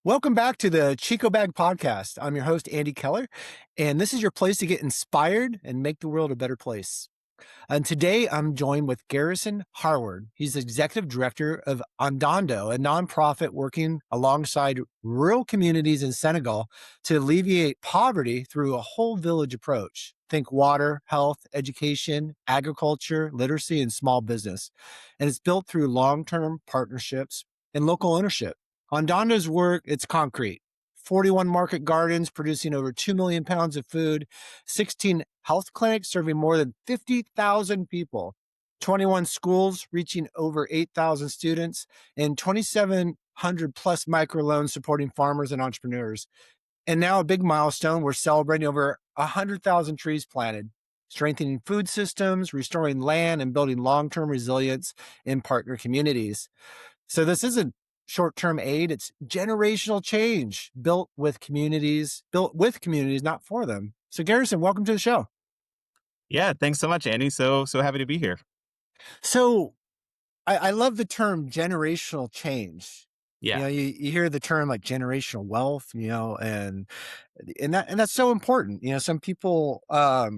Welcome back to the ChicoBag Podcast. I'm your host, Andy Keller, and this is your place to get inspired and make the world a better place. And today I'm joined with Garrison Harward. He's the Executive Director of Andando, a nonprofit working alongside rural communities in Senegal to alleviate poverty through a whole village approach. Think water, health, education, agriculture, literacy, and small business. And it's built through long-term partnerships and local ownership. Andondo's work, it's concrete. 41 market gardens producing over 2 million pounds of food, 16 health clinics serving more than 50,000 people, 21 schools reaching over 8,000 students, and 2,700 plus microloans supporting farmers and entrepreneurs. And now a big milestone, we're celebrating over 100,000 trees planted, strengthening food systems, restoring land, and building long-term resilience in partner communities. So this isn't short-term aid, it's generational change built with communities, not for them. So Garrison, welcome to the show. Yeah, thanks so much, Andy. So happy to be here. So I love the term generational change. Yeah, You hear the term like generational wealth, and that's so important. Some people are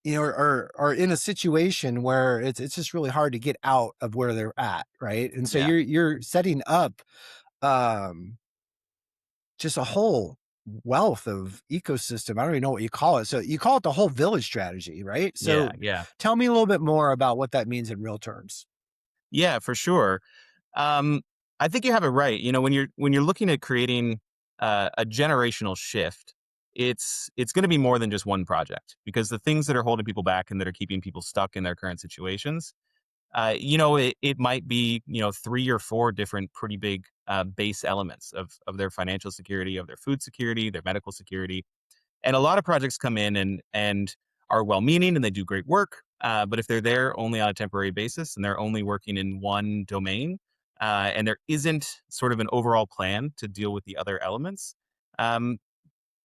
in a situation where it's just really hard to get out of where they're at, right? And so yeah, you're setting up um just a whole wealth of ecosystem. I don't even know what you call it. So you call it the whole village strategy, right? yeah, So yeah, tell me a little bit more about what that means in real terms. yeah, for sure. Um, I think you have it right. When you're looking at creating a generational shift, it's going to be more than just one project because the things that are holding people back and that are keeping people stuck in their current situations, it might be, three or four different pretty big base elements of their financial security, of their food security, their medical security. And a lot of projects come in and are well-meaning and they do great work. But if they're there only on a temporary basis and they're only working in one domain, and there isn't sort of an overall plan to deal with the other elements, um,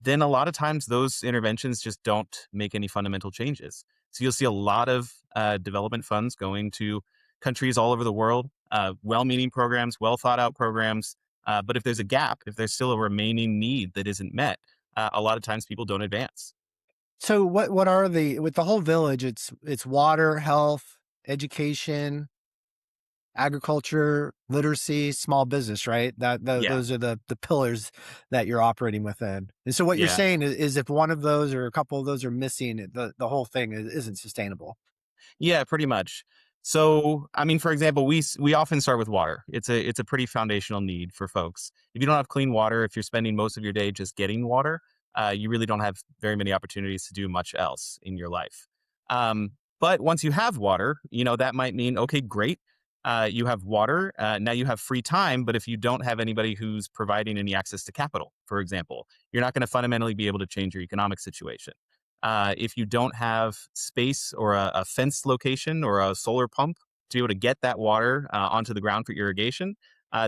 then a lot of times those interventions just don't make any fundamental changes. So you'll see a lot of development funds going to countries all over the world, well-meaning programs, well-thought-out programs. But if there's a gap, if there's still a remaining need that isn't met, a lot of times people don't advance. So what are with the whole village, it's water, health, education, agriculture, literacy, small business, right? Yeah, Those are the pillars that you're operating within. And so what you're yeah, saying is if one of those or a couple of those are missing, the whole thing isn't sustainable. yeah, pretty much. So, I mean, for example, we often start with water. It's a pretty foundational need for folks. If you don't have clean water, if you're spending most of your day just getting water, you really don't have very many opportunities to do much else in your life. Um, but once you have water, that might mean okay, great. You have water. Now you have free time. But if you don't have anybody who's providing any access to capital, for example, you're not going to fundamentally be able to change your economic situation. If you don't have space or a fenced location or a solar pump to be able to get that water onto the ground for irrigation,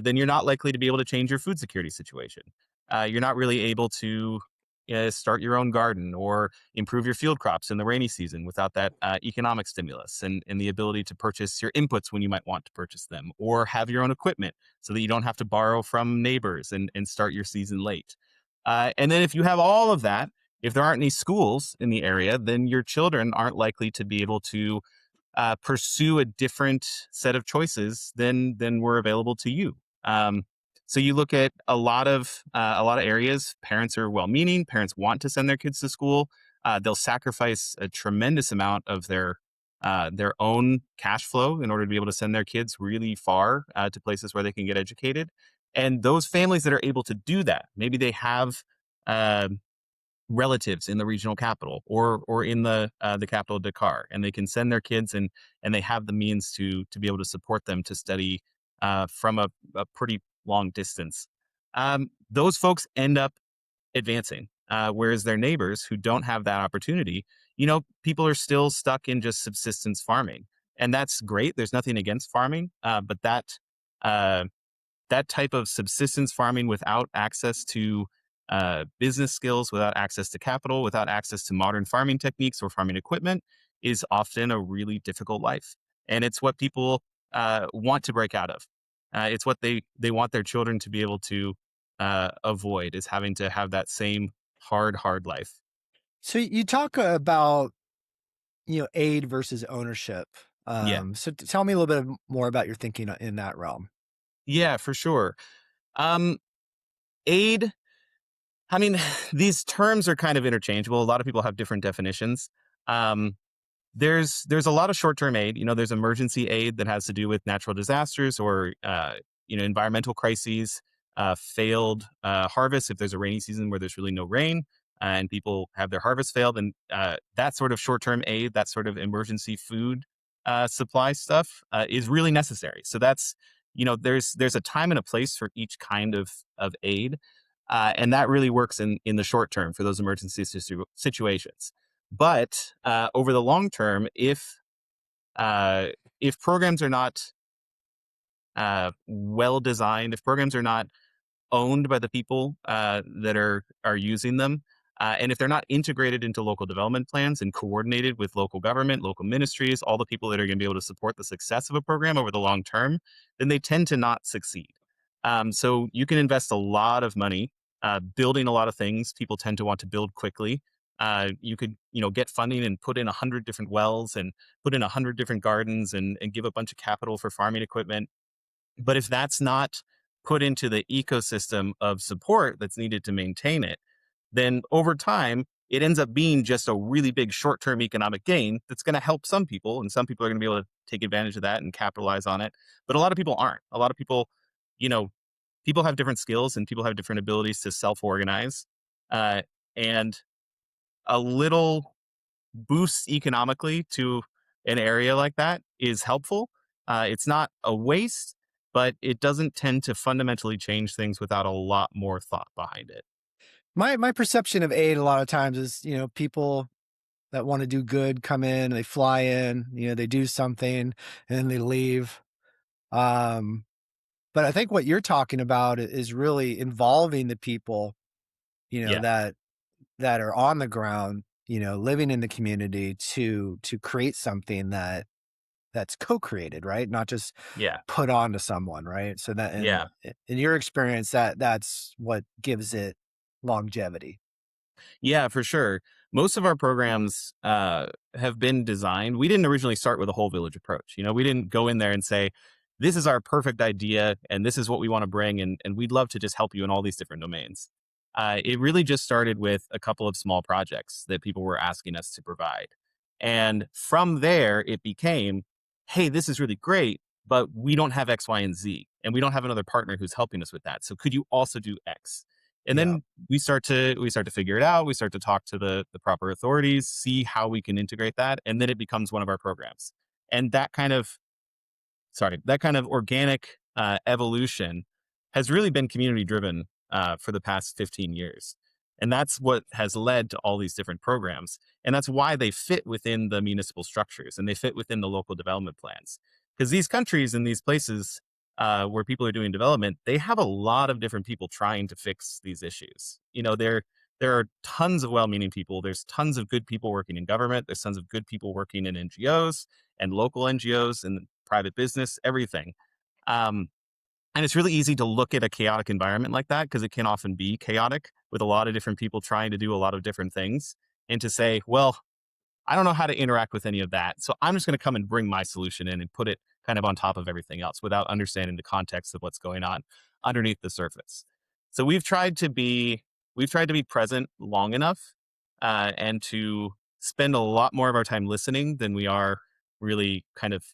then you're not likely to be able to change your food security situation. You're not really able to start your own garden or improve your field crops in the rainy season without that economic stimulus and the ability to purchase your inputs when you might want to purchase them or have your own equipment so that you don't have to borrow from neighbors and start your season late. And then if you have all of that, if there aren't any schools in the area, then your children aren't likely to be able to pursue a different set of choices than were available to you. So you look at a lot of areas. Parents are well-meaning. Parents want to send their kids to school. They'll sacrifice a tremendous amount of their own cash flow in order to be able to send their kids really far to places where they can get educated. And those families that are able to do that, maybe they have uh, relatives in the regional capital or in the capital Dakar, and they can send their kids and they have the means to be able to support them to study from a pretty long distance. Those folks end up advancing, whereas their neighbors who don't have that opportunity, people are still stuck in just subsistence farming, and that's great. There's nothing against farming, but uh, that type of subsistence farming without access to business skills, without access to capital, without access to modern farming techniques or farming equipment is often a really difficult life. And it's what people want to break out of. It's what they want their children to be able to avoid, is having to have that same hard life. So you talk about, aid versus ownership. Yeah. So tell me a little bit more about your thinking in that realm. Yeah, for sure. Um, Aid, I mean, these terms are kind of interchangeable. A lot of people have different definitions. Um, there's a lot of short-term aid. There's emergency aid that has to do with natural disasters or environmental crises, failed harvests if there's a rainy season where there's really no rain, and people have their harvest failed, and that sort of short-term aid, that sort of emergency food supply stuff is really necessary. So that's there's a time and a place for each kind of aid, and that really works in the short term for those emergency situations. But over the long term, if programs are not well designed, if programs are not owned by the people that are using them, and if they're not integrated into local development plans and coordinated with local government, local ministries, all the people that are going to be able to support the success of a program over the long term, then they tend to not succeed. So you can invest a lot of money building a lot of things. People tend to want to build quickly. You could, get funding and put in 100 different wells and put in 100 different gardens and give a bunch of capital for farming equipment. But if that's not put into the ecosystem of support that's needed to maintain it, then over time, it ends up being just a really big short term economic gain that's going to help some people. And some people are going to be able to take advantage of that and capitalize on it. But a lot of people aren't. A lot of people, you know, people have different skills and people have different abilities to self organize. And a little boost economically to an area like that is helpful. It's not a waste, but it doesn't tend to fundamentally change things without a lot more thought behind it. My perception of aid a lot of times is, people that want to do good come in, they fly in, they do something and then they leave. Um, but I think what you're talking about is really involving the people, Yeah, that are on the ground, living in the community to create something that's co-created, right? Not just yeah, put onto someone, right? So that yeah. in your experience, that's what gives it longevity. Yeah, for sure. Most of our programs have been designed. We didn't originally start with a whole village approach. We didn't go in there and say, this is our perfect idea and this is what we want to bring. And we'd love to just help you in all these different domains. It really just started with a couple of small projects that people were asking us to provide. And from there, it became, hey, this is really great, but we don't have X, Y, and Z. And we don't have another partner who's helping us with that. So could you also do X? And Yeah. then we start to figure it out. We start to talk to the proper authorities, see how we can integrate that, and then it becomes one of our programs. And that kind of organic evolution has really been community driven for the past 15 years. And that's what has led to all these different programs. And that's why they fit within the municipal structures and they fit within the local development plans. Because these countries and these places where people are doing development, they have a lot of different people trying to fix these issues. There are tons of well-meaning people. There's tons of good people working in government. There's tons of good people working in NGOs and local NGOs and private business, everything. Um, and it's really easy to look at a chaotic environment like that because it can often be chaotic with a lot of different people trying to do a lot of different things. And to say, well, I don't know how to interact with any of that. So I'm just going to come and bring my solution in and put it kind of on top of everything else without understanding the context of what's going on underneath the surface. So we've tried to be present long enough and to spend a lot more of our time listening than we are really kind of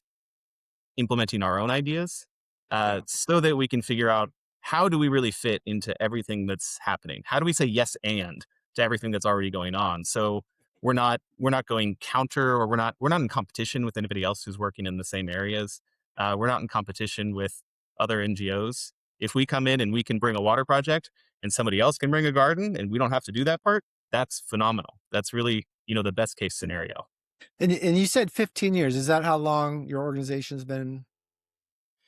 implementing our own ideas Yeah. so that we can figure out how do we really fit into everything that's happening? How do we say yes and to everything that's already going on? So we're not going counter or we're not in competition with anybody else who's working in the same areas. We're not in competition with other NGOs. If we come in and we can bring a water project and somebody else can bring a garden and we don't have to do that part, that's phenomenal. That's really, the best case scenario. And you said 15 years. Is that how long your organization's been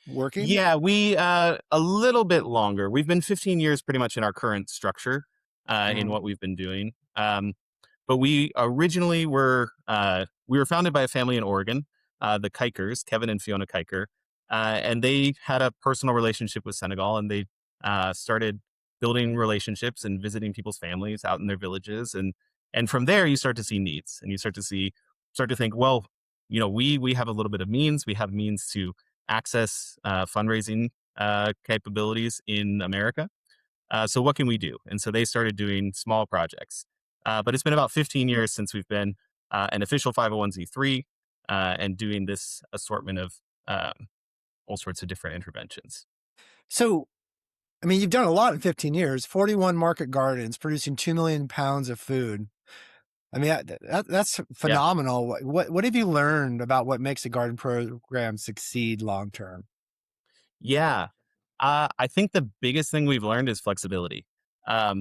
working? Yeah, we a little bit longer. We've been 15 years pretty much in our current structure in Mhm. what we've been doing. But we originally we were founded by a family in Oregon, the Kikers, Kevin and Fiona Kiker, and they had a personal relationship with Senegal, and they started building relationships and visiting people's families out in their villages. And from there, you start to see needs and you start to think, well, we have a little bit of means. We have means to access fundraising capabilities in America. So what can we do? And so they started doing small projects. But it's been about 15 years since we've been an official 501(c)(3) and doing this assortment of all sorts of different interventions. So, I mean, you've done a lot in 15 years, 41 market gardens producing 2 million pounds of food. I mean, that's Yeah. phenomenal. What have you learned about what makes a garden program succeed long term? Yeah. I think the biggest thing we've learned is flexibility.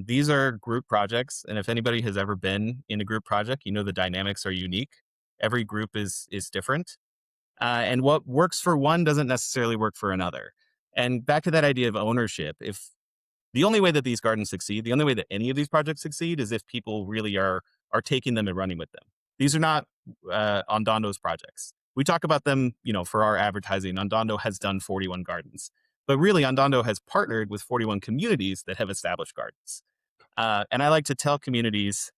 These are group projects, and if anybody has ever been in a group project, the dynamics are unique. Every group is different, and what works for one doesn't necessarily work for another. And back to that idea of ownership, if the only way that these gardens succeed, the only way that any of these projects succeed, is if people really are taking them and running with them. These are not Ondando's projects. We talk about them, for our advertising. Andando has done 41 gardens, but really, Andando has partnered with 41 communities that have established gardens. And I like to tell communities,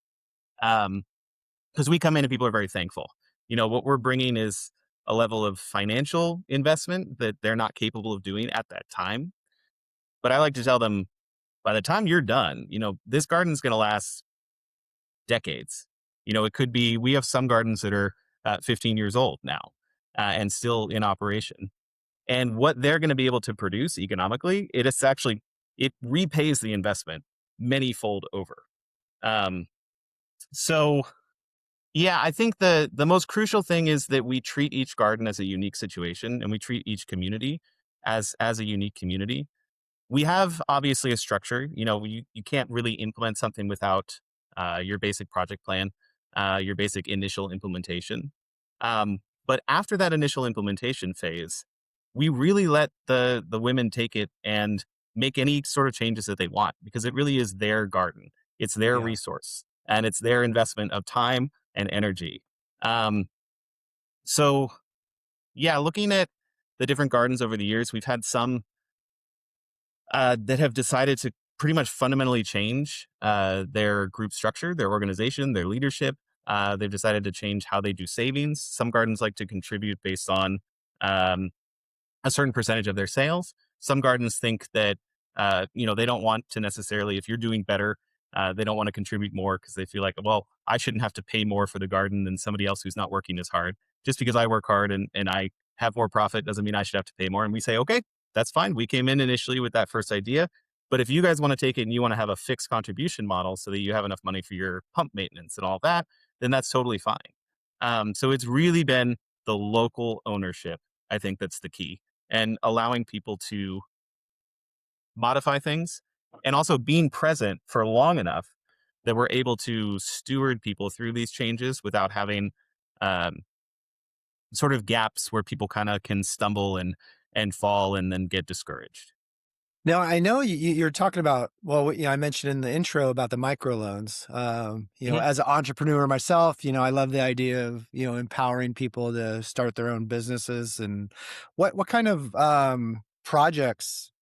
because we come in and people are very thankful. What we're bringing is a level of financial investment that they're not capable of doing at that time. But I like to tell them, by the time you're done, this garden's going to last decades. It could be, we have some gardens that are 15 years old now and still in operation. And what they're going to be able to produce economically, it repays the investment many-fold over. Um, so yeah, I think the most crucial thing is that we treat each garden as a unique situation and we treat each community as a unique community. We have obviously a structure. You can't really implement something without your basic project plan, your basic initial implementation. But after that initial implementation phase, we really let the women take it and make any sort of changes that they want, because it really is their garden. It's their Yeah. resource and it's their investment of time and energy. Um, so yeah, looking at the different gardens over the years, we've had some that have decided to pretty much fundamentally change their group structure, their organization, their leadership. They've decided to change how they do savings. Some gardens like to contribute based on um, a certain percentage of their sales. Some gardens think that they don't want to necessarily, if you're doing better, they don't want to contribute more because they feel like, well, I shouldn't have to pay more for the garden than somebody else who's not working as hard. Just because I work hard and I have more profit doesn't mean I should have to pay more. And we say, okay, that's fine. We came in initially with that first idea, but if you guys want to take it and you want to have a fixed contribution model so that you have enough money for your pump maintenance and all that, then that's totally fine. So it's really been the local ownership, I think, that's the key, and allowing people to modify things and also being present for long enough that we're able to steward people through these changes without having um, sort of gaps where people kind of can stumble and fall and then get discouraged. Now, I know you're talking about, well, I mentioned in the intro about the microloans. Mhm. As an entrepreneur myself, I love the idea of, empowering people to start their own businesses. And what kind of projects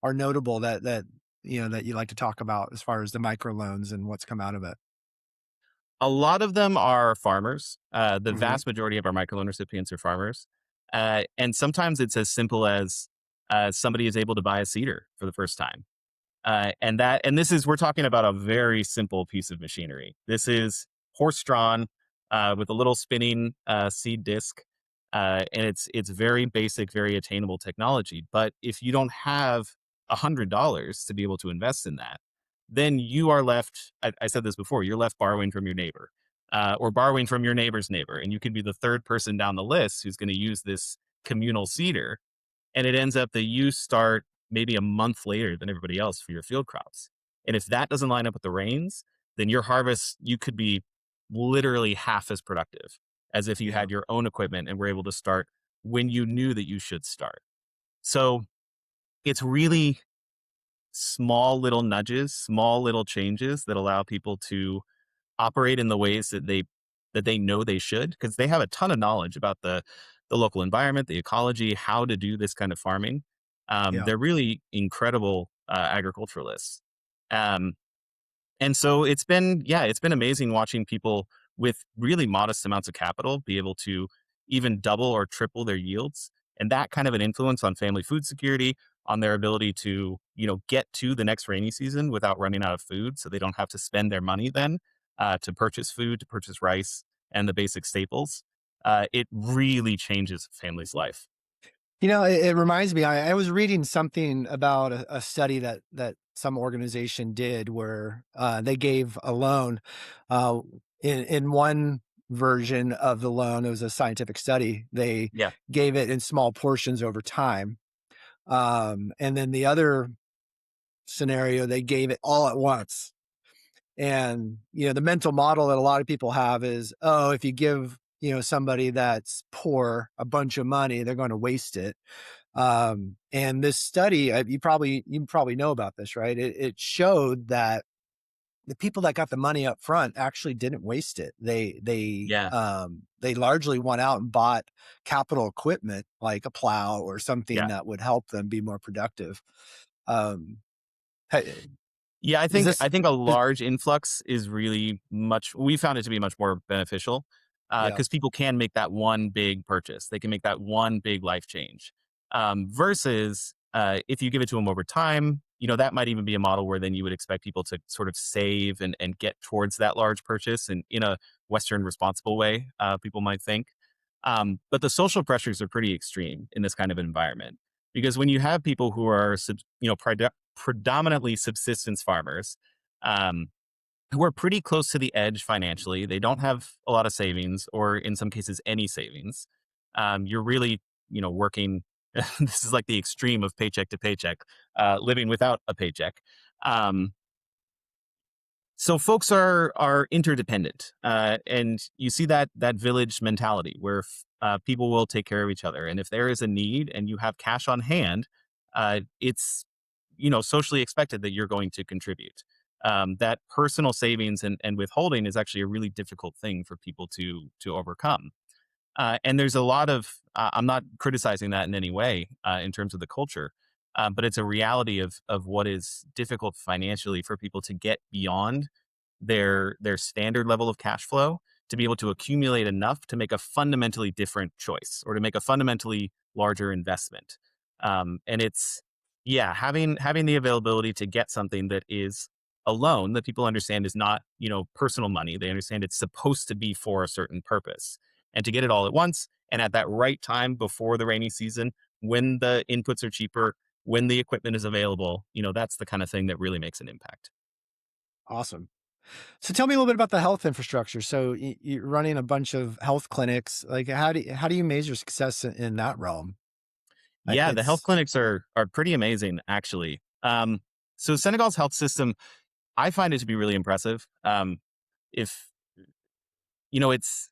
are notable that you like to talk about as far as the microloans and what's come out of it? A lot of them are farmers. The Hmm. vast majority of our microloan recipients are farmers. And sometimes it's as simple as somebody is able to buy a cedar for the first time. And this is, we're talking about a very simple piece of machinery. This is horse drawn with a little spinning seed disc. And it's very basic, very attainable technology. But if you don't have $100 to be able to invest in that, then you are left. I said this before. You're left borrowing from your neighbor, or borrowing from your neighbor's neighbor, and you can be the third person down the list who's going to use this communal cedar, and it ends up that you start maybe a month later than everybody else for your field crops. And if that doesn't line up with the rains, then your harvest, you could be literally half as productive as if you Yeah. had your own equipment and were able to start when you knew that you should start. So it's really small little nudges, small little changes that allow people to operate in the ways that they know they should, because they have a ton of knowledge about the local environment, the ecology, how to do this kind of farming. Yeah. They're really incredible agriculturalists. Um, and so it's been amazing watching people with really modest amounts of capital be able to even double or triple their yields. And that kind of an influence on family food security, on their ability to, get to the next rainy season without running out of food. So they don't have to spend their money then to purchase food, to purchase rice and the basic staples. It really changes a family's life. It reminds me, I was reading something about a study that some organization did where they gave a loan. Uh, in one version of the loan, it was a scientific study. They Yeah. gave it in small portions over time. And then the other scenario, they gave it all at once. And, the mental model that a lot of people have is, oh, if you give, somebody that's poor a bunch of money, they're going to waste it. And this study, you probably know about this, right? It showed that the people that got the money up front actually didn't waste it. Yeah. They largely went out and bought capital equipment like a plow or something Yeah. that would help them be more productive. Um, hey, Yeah, is this, I think a is, large influx is really much we found it to be much more beneficial, yeah, because people can make that one big purchase. They can make that one big life change, versus, if you give it to them over time, that might even be a model where then you would expect people to sort of save and get towards that large purchase and in a Western responsible way, people might think. But the social pressures are pretty extreme in this kind of environment because when you have people who are, predominantly subsistence farmers, um, who are pretty close to the edge financially. They don't have a lot of savings, or in some cases, any savings. You're really, working. This is like the extreme of paycheck to paycheck, living without a paycheck. Um, so folks are interdependent, and you see that village mentality where people will take care of each other, and if there is a need and you have cash on hand, it's socially expected that you're going to contribute. That personal savings and withholding is actually a really difficult thing for people to overcome. And there's a lot of I'm not criticizing that in any way in terms of the culture, but it's a reality of what is difficult financially for people to get beyond their standard level of cash flow to be able to accumulate enough to make a fundamentally different choice or to make a fundamentally larger investment. And it's yeah, having the availability to get something that is a loan that people understand is not personal money. They understand it's supposed to be for a certain purpose, and to get it all at once and at that right time before the rainy season when the inputs are cheaper, when the equipment is available, that's the kind of thing that really makes an impact. awesome. So tell me a little bit about the health infrastructure. So you're running a bunch of health clinics. Like how do you measure success in that realm? Yeah, the health It's clinics are pretty amazing, actually. So Senegal's health system, I find it to be really impressive. If it's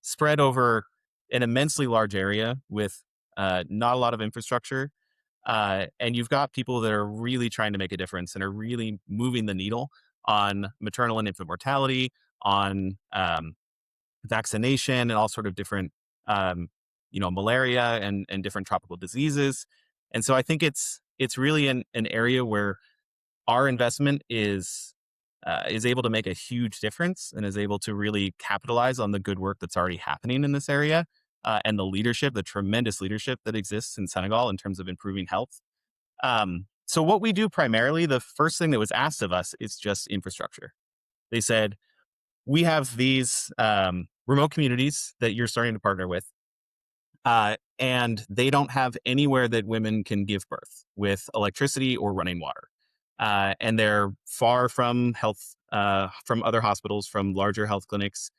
spread over an immensely large area with not a lot of infrastructure, and you've got people that are really trying to make a difference and are really moving the needle on maternal and infant mortality, on vaccination, and all sort of different, malaria and different tropical diseases. And so I think it's really an area where our investment is able to make a huge difference and is able to really capitalize on the good work that's already happening in this area, and the tremendous leadership that exists in Senegal in terms of improving health. So what we do primarily, the first thing that was asked of us is just infrastructure. They said, we have these remote communities that you're starting to partner with, and they don't have anywhere that women can give birth with electricity or running water. And they're far from from other hospitals, from larger health clinics.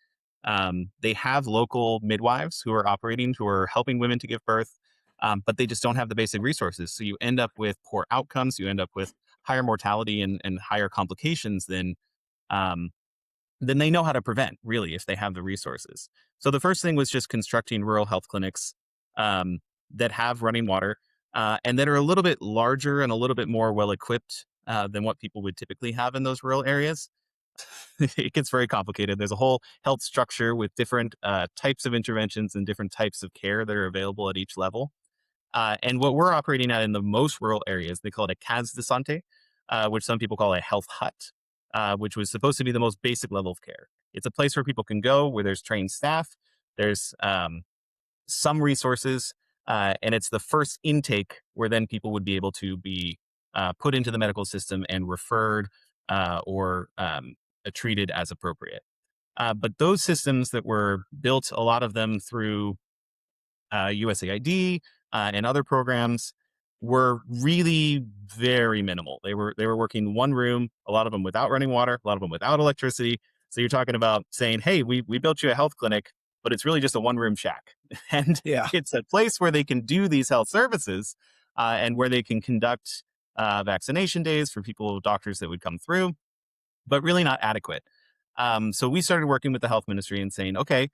They have local midwives who are operating, who are helping women to give birth, but they just don't have the basic resources. So you end up with poor outcomes. You end up with higher mortality and higher complications um, than they know how to prevent, really, if they have the resources. So the first thing was just constructing rural health clinics um, that have running water, and that are a little bit larger and a little bit more well equipped than what people would typically have in those rural areas. It gets very complicated. There's a whole health structure with different types of interventions and different types of care that are available at each level. And what we're operating at in the most rural areas, they call it a case de santé. which some people call a health hut, which was supposed to be the most basic level of care. It's a place where people can go where there's trained staff, there's some resources, and it's the first intake where then people would be able to be put into the medical system and referred or treated as appropriate. But those systems that were built, a lot of them through USAID and other programs, were really very minimal. They were working one room, a lot of them without running water, a lot of them without electricity. So you're talking about saying, "Hey, we built you a health clinic, but it's really just a one room shack," and Yeah. it's a place where they can do these health services and where they can conduct vaccination days for people, doctors that would come through, but really not adequate. So we started working with the health ministry and saying, okay,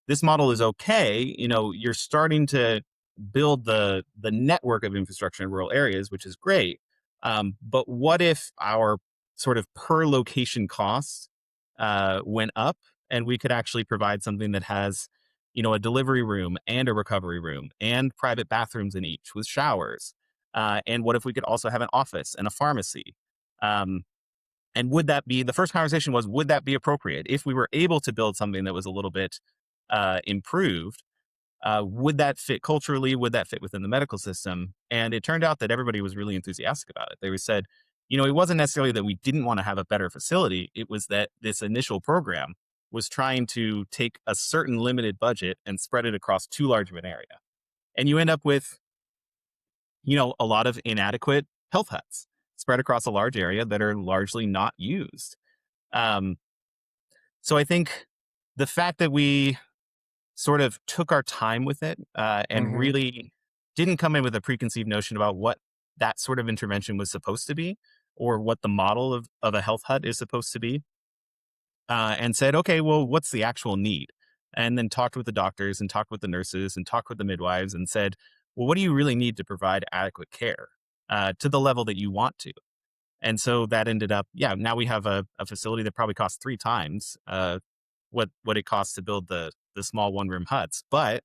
this model is okay. You're starting to build the network of infrastructure in rural areas, which is great. But what if our sort of per location costs went up, and we could actually provide something that has, a delivery room and a recovery room and private bathrooms in each with showers? And what if we could also have an office and a pharmacy? Um, and would that be the first conversation was, would that be appropriate if we were able to build something that was a little bit improved? Would that fit culturally? Would that fit within the medical system? And it turned out that everybody was really enthusiastic about it. They said, it wasn't necessarily that we didn't want to have a better facility. It was that this initial program was trying to take a certain limited budget and spread it across too large of an area. And you end up with, a lot of inadequate health huts spread across a large area that are largely not used. Um, so I think the fact that we sort of took our time with it and Hmm. really didn't come in with a preconceived notion about what that sort of intervention was supposed to be or what the model of a health hut is supposed to be, and said, okay, well, what's the actual need? And then talked with the doctors and talked with the nurses and talked with the midwives and said, well, what do you really need to provide adequate care to the level that you want to? And so that ended up, yeah, now we have a facility that probably costs three times what it costs to build the small one room huts. But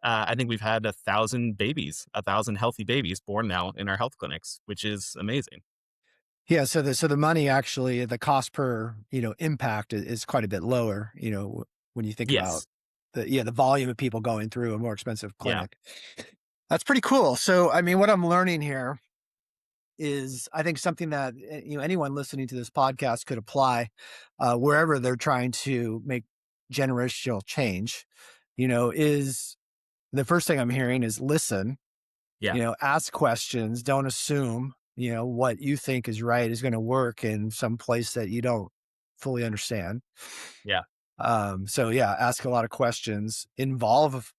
I think we've had 1,000 babies, 1,000 healthy babies born now in our health clinics, which is amazing. Yeah. So the money actually, the cost per, impact is quite a bit lower, when you think about Yes. the volume of people going through a more expensive Yeah. clinic. That's pretty cool. So, I mean, what I'm learning here is I think something that anyone listening to this podcast could apply wherever they're trying to make generational change. Is the first thing I'm hearing is listen. Yeah. Ask questions. Don't assume what you think is right is going to work in some place that you don't fully understand. Yeah. So yeah, ask a lot of questions, involve,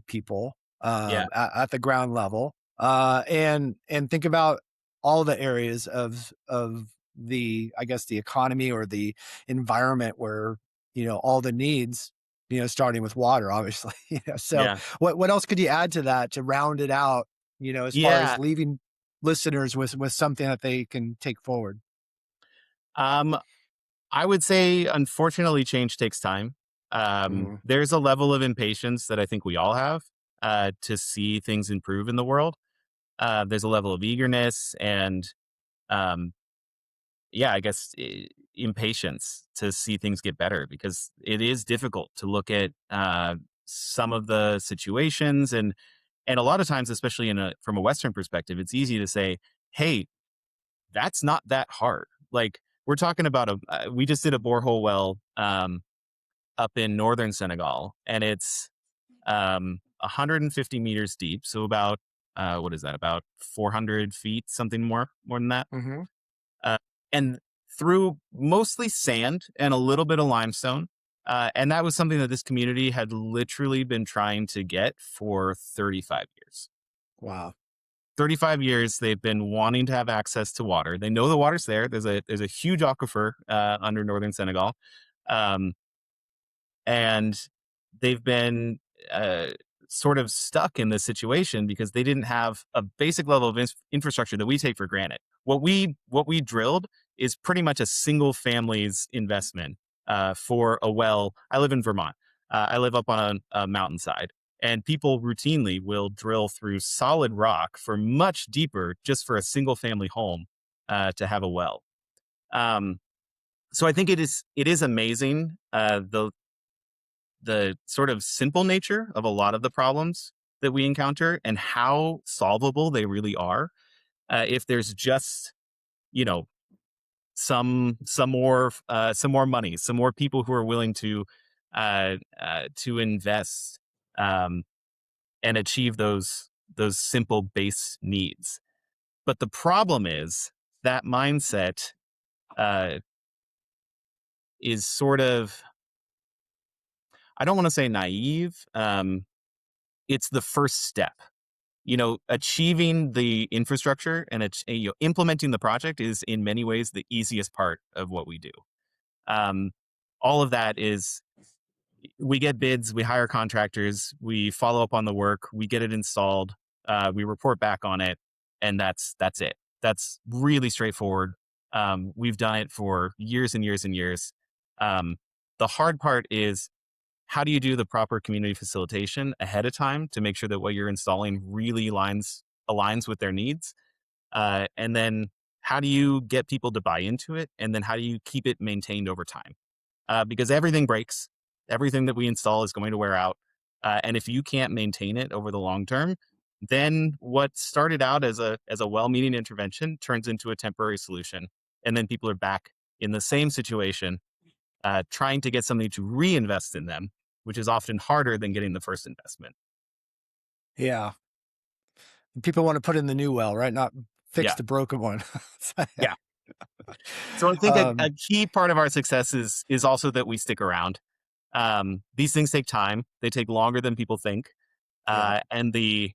people, Yeah. at the ground level, and think about all the areas of the, I guess, the economy or the environment where, all the needs, starting with water, obviously, so Yeah. what else could you add to that to round it out, as far as Yeah. leaving listeners with something that they can take forward? Um, I would say, unfortunately, change takes time. Mhm. There's a level of impatience that I think we all have to see things improve in the world. There's a level of eagerness and, um, yeah, I guess impatience to see things get better because it is difficult to look at some of the situations and a lot of times, especially from a Western perspective, it's easy to say, "Hey, that's not that hard." Like we're talking about we just did a borehole well up in northern Senegal, and it's 150 meters deep, so about what is that? About 400 feet, something more than that, Mhm. uh, and through mostly sand and a little bit of limestone. And that was something that this community had literally been trying to get for 35 years. Wow. 35 years they've been wanting to have access to water. They know the water's there. There's a huge aquifer under northern Senegal. Um, and they've been uh, sort of stuck in this situation because they didn't have a basic level of infrastructure that we take for granted. What we drilled is pretty much a single family's investment for a well. I live in Vermont. I live up on a mountainside, and people routinely will drill through solid rock for much deeper just for a single family home. to have a well. Um, so I think it is amazing, the sort of simple nature of a lot of the problems that we encounter and how solvable they really are. If there's just, you know, some more money, some more people who are willing to invest, um, and achieve those simple base needs. But the problem is that mindset uh, is sort of, I don't want to say naive. It's the first step. Achieving the infrastructure and implementing the project is in many ways the easiest part of what we do. Um, all of that is, we get bids, we hire contractors, we follow up on the work, we get it installed, we report back on it, and that's it. That's really straightforward. We've done it for years and years and years. Um, the hard part is, how do you do the proper community facilitation ahead of time to make sure that what you're installing really aligns with their needs? And then how do you get people to buy into it? And then how do you keep it maintained over time? Because everything breaks, everything that we install is going to wear out. And if you can't maintain it over the long term, then what started out as a well-meaning intervention turns into a temporary solution. And then people are back in the same situation, trying to get somebody to reinvest in them, which is often harder than getting the first investment. Yeah. People want to put in the new well, right? Not fix Yeah. the broken one. Yeah. So I think a um, key part of our success is also that we stick around. These things take time. They take longer than people think. yeah. And the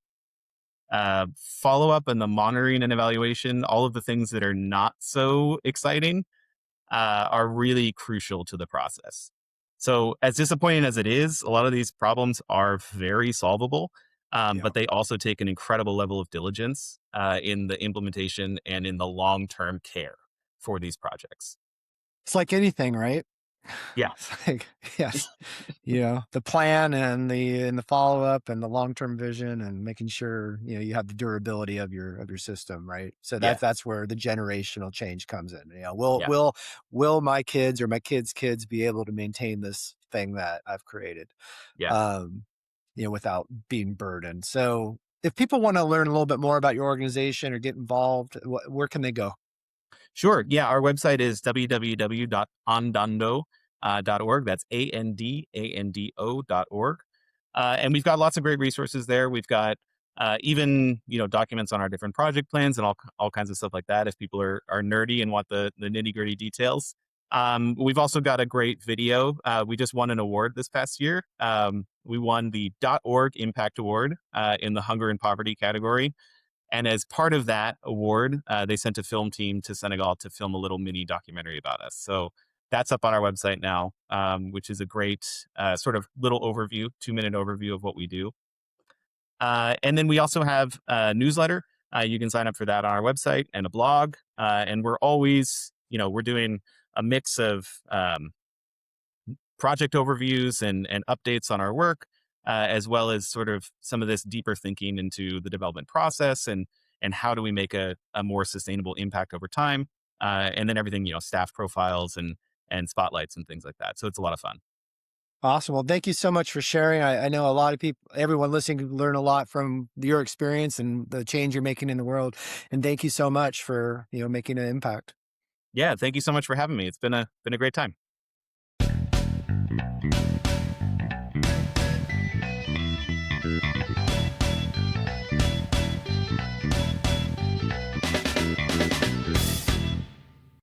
follow up and the monitoring and evaluation, all of the things that are not so exciting, are really crucial to the process. So, as disappointing as it is, a lot of these problems are very solvable, Yeah. but they also take an incredible level of diligence in the implementation and in the long term care for these projects. It's like anything, right? Yeah, It's like, yes, the plan and the follow up and the long term vision and making sure you have the durability of your system, right? So yeah, that's where the generational change comes in. Will yeah, my kids or my kids' kids be able to maintain this thing that I've created, yeah. um, without being burdened? So if people want to learn a little bit more about your organization or get involved, where can they go? Sure. Yeah, our website is www.andando.org. That's ANDANDO.org. And we've got lots of great resources there. We've got even documents on our different project plans and all kinds of stuff like that. If people are nerdy and want the nitty gritty details, we've also got a great video. We just won an award this past year. We won the .org Impact Award in the Hunger and Poverty category. And as part of that award, they sent a film team to Senegal to film a little mini documentary about us. So that's up on our website now, which is a great sort of little overview, 2-minute overview of what we do. And then we also have a newsletter. You can sign up for that on our website, and a blog. And we're always, we're doing a mix of project overviews and updates on our work, as well as sort of some of this deeper thinking into the development process and how do we make a more sustainable impact over time, and then everything, staff profiles and spotlights and things like that. So it's a lot of fun. Awesome. Well, thank you so much for sharing. I know a lot of people, everyone listening, can learn a lot from your experience and the change you're making in the world. And thank you so much for making an impact. Yeah, thank you so much for having me. It's been a great time.